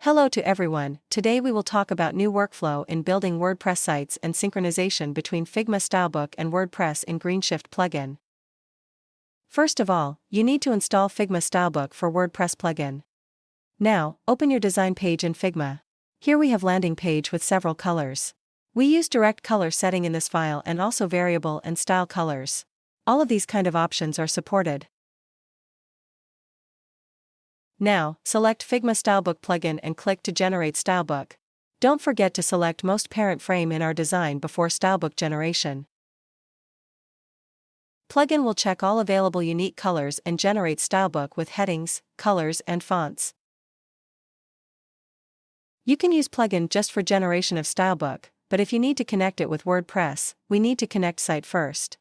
Hello to everyone. Today we will talk about new workflow in building WordPress sites and synchronization between Figma Stylebook and WordPress in Greenshift plugin. First of all, you need to install Figma Stylebook for WordPress plugin. Now, open your design page in Figma. Here we have landing page with several colors. We use direct color setting in this file and also variable and style colors. All of these kind of options are supported. Now, select Figma Stylebook plugin and click to generate Stylebook. Don't forget to select most parent frame in our design before Stylebook generation. Plugin will check all available unique colors and generate Stylebook with headings, colors and fonts. You can use plugin just for generation of Stylebook, but if you need to connect it with WordPress, we need to connect site first.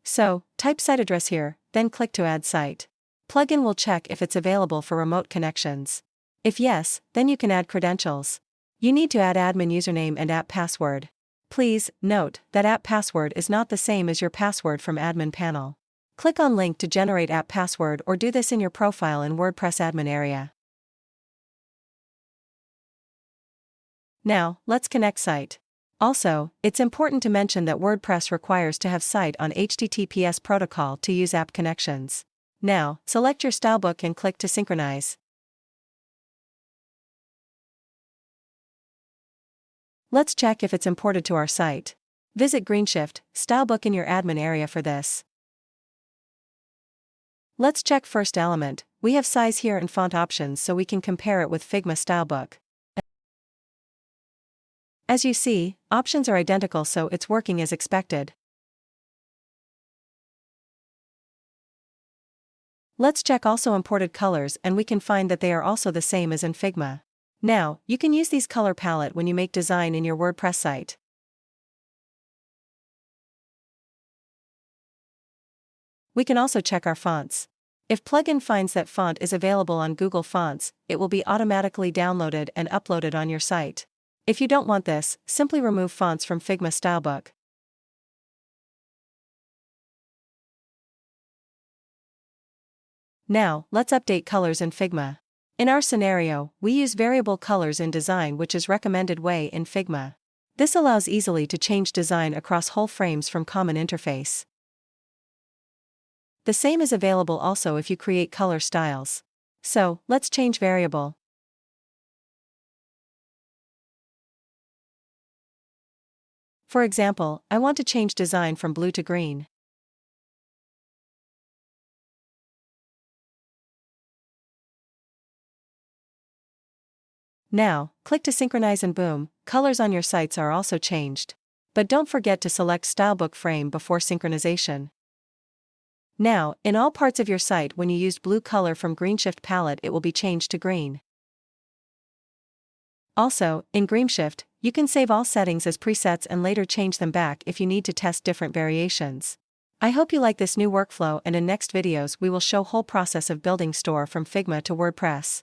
So, type site address here, then click to add site. Plugin will check if it's available for remote connections. If yes, then you can add credentials. You need to add admin username and app password. Please note that app password is not the same as your password from admin panel. Click on link to generate app password or do this in your profile in WordPress admin area. Now, let's connect site. Also, it's important to mention that WordPress requires to have site on HTTPS protocol to use app connections. Now, select your Stylebook and click to synchronize. Let's check if it's imported to our site. Visit Greenshift, Stylebook in your admin area for this. Let's check first element. We have size here and font options so we can compare it with Figma Stylebook. As you see, options are identical so it's working as expected. Let's check also imported colors and we can find that they are also the same as in Figma. Now, you can use these color palette when you make design in your WordPress site. We can also check our fonts. If plugin finds that font is available on Google Fonts, it will be automatically downloaded and uploaded on your site. If you don't want this, simply remove fonts from Figma Stylebook. Now, let's update colors in Figma. In our scenario, we use variable colors in design, which is recommended way in Figma. This allows easily to change design across whole frames from common interface. The same is available also if you create color styles. So, let's change variable. For example, I want to change design from blue to green. Now, click to synchronize and boom, colors on your sites are also changed. But don't forget to select Stylebook frame before synchronization. Now, in all parts of your site when you used blue color from Greenshift palette it will be changed to green. Also, in Greenshift, you can save all settings as presets and later change them back if you need to test different variations. I hope you like this new workflow and in next videos we will show whole process of building store from Figma to WordPress.